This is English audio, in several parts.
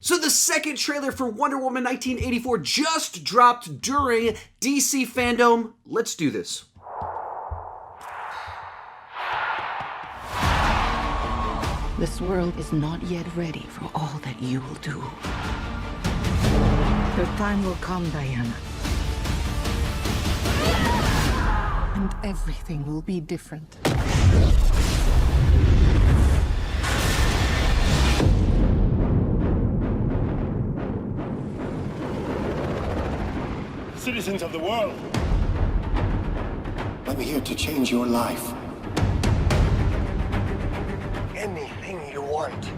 So the second trailer for Wonder Woman 1984 just dropped during DC FanDome. Let's do this. This world is not yet ready for all that you will do. Your time will come, Diana. And everything will be different. Citizens of the world, I'm here to change your life. Anything you want,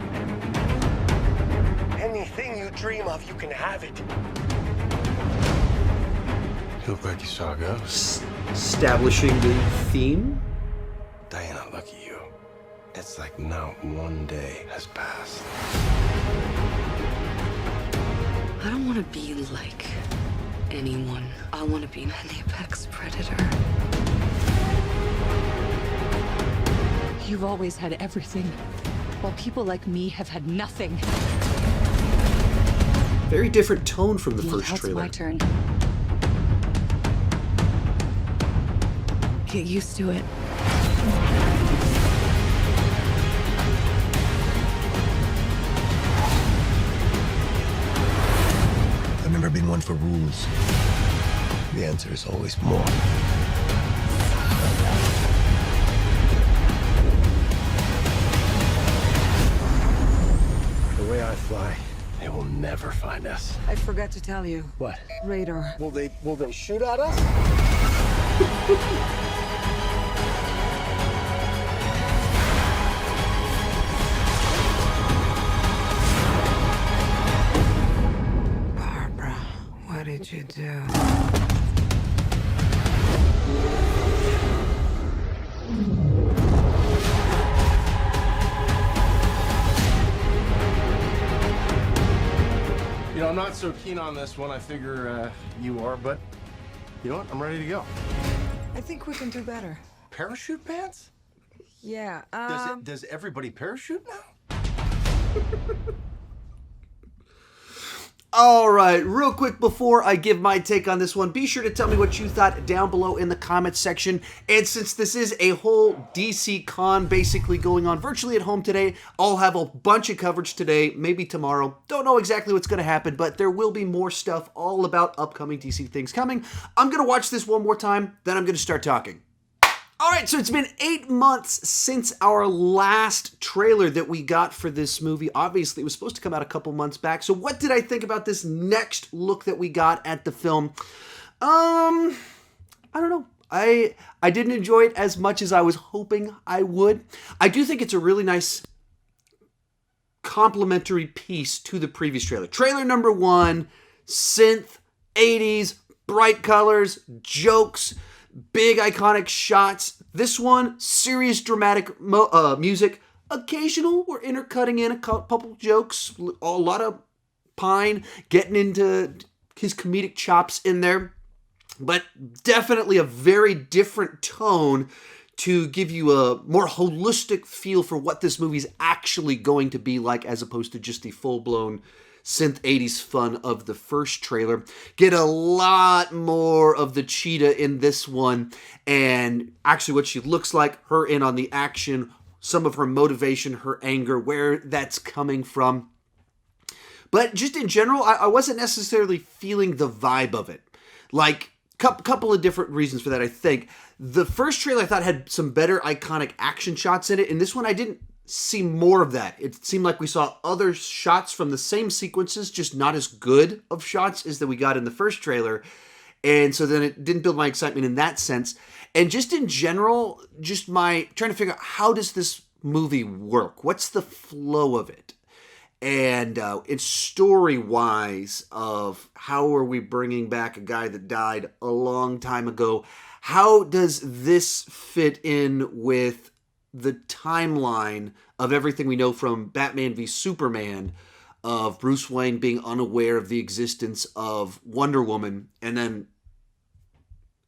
anything you dream of, you can have it. You look like you saw a ghost. Establishing the theme. Diana, look at you. It's like not one day has passed. I don't want to be like anyone. I want to be an apex predator. You've always had everything, while people like me have had nothing. Very different tone from the first Now it's trailer. my turn. Get used to it. I've never been one for rules. The answer is always more. The way I fly, they will never find us. I forgot to tell you. What? Radar. Will they shoot at us? Barbara, what did you do? You know, I'm not so keen on this one. I figure you are, but you know what? I'm ready to go. I think we can do better. Parachute pants? Yeah, Does everybody parachute now? All right, real quick before I give my take on this one, be sure to tell me what you thought down below in the comments section. And since this is a whole DC con basically going on virtually at home today, I'll have a bunch of coverage today, maybe tomorrow. Don't know exactly what's going to happen, but there will be more stuff all about upcoming DC things coming. I'm going to watch this one more time, then I'm going to start talking. All right, so it's been 8 months since our last trailer that we got for this movie. Obviously, it was supposed to come out a couple months back. So what did I think about this next look that we got at the film? I don't know. I didn't enjoy it as much as I was hoping I would. I do think it's a really nice complementary piece to the previous trailer. Trailer number 1, synth, 80s, bright colors, jokes, big iconic shots. This one, serious dramatic music. Occasional, we're intercutting in a couple jokes. A lot of Pine getting into his comedic chops in there. But definitely a very different tone to give you a more holistic feel for what this movie's actually going to be like, as opposed to just the full-blown synth 80s fun of the first trailer. Get a lot more of the Cheetah in this one, and actually what she looks like, her in on the action, some of her motivation, her anger, where that's coming from. But just in general, I wasn't necessarily feeling the vibe of it. Like, couple of different reasons for that, I think. The first trailer I thought had some better iconic action shots in it, and this one I didn't see more of that. It seemed like we saw other shots from the same sequences, just not as good of shots as that we got in the first trailer. And so then it didn't build my excitement in that sense. And just in general, just my trying to figure out, how does this movie work? What's the flow of it? And it's story-wise of how are we bringing back a guy that died a long time ago? How does this fit in with the timeline of everything we know from Batman v Superman, of Bruce Wayne being unaware of the existence of Wonder Woman, and then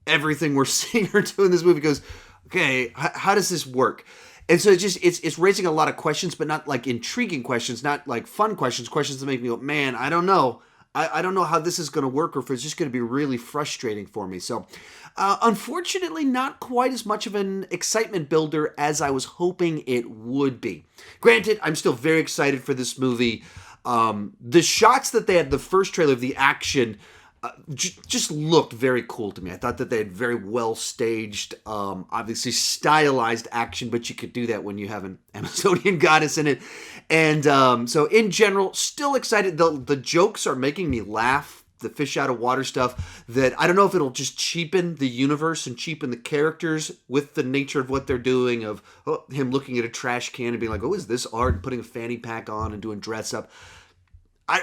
everything we're seeing her do in this movie goes, okay, how does this work? And so it's raising a lot of questions, but not like intriguing questions, not like fun questions that make me go, man, I don't know. I don't know how this is going to work or if it's just going to be really frustrating for me. So, unfortunately, not quite as much of an excitement builder as I was hoping it would be. Granted, I'm still very excited for this movie. The shots that they had, the first trailer of the action, just looked very cool to me. I thought that they had very well staged, obviously stylized action, but you could do that when you have an Amazonian goddess in it. And so in general, still excited. The jokes are making me laugh. The fish out of water stuff that I don't know if it'll just cheapen the universe and cheapen the characters with the nature of what they're doing, of him looking at a trash can and being like, oh, is this art? And putting a fanny pack on and doing dress up.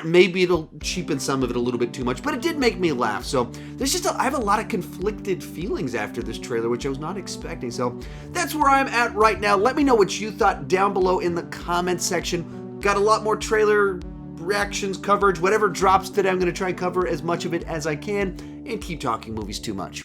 Maybe it'll cheapen some of it a little bit too much, but it did make me laugh. So there's I have a lot of conflicted feelings after this trailer, which I was not expecting. So that's where I'm at right now. Let me know what you thought down below in the comments section. Got a lot more trailer reactions, coverage, whatever drops today. I'm going to try and cover as much of it as I can and keep talking movies too much.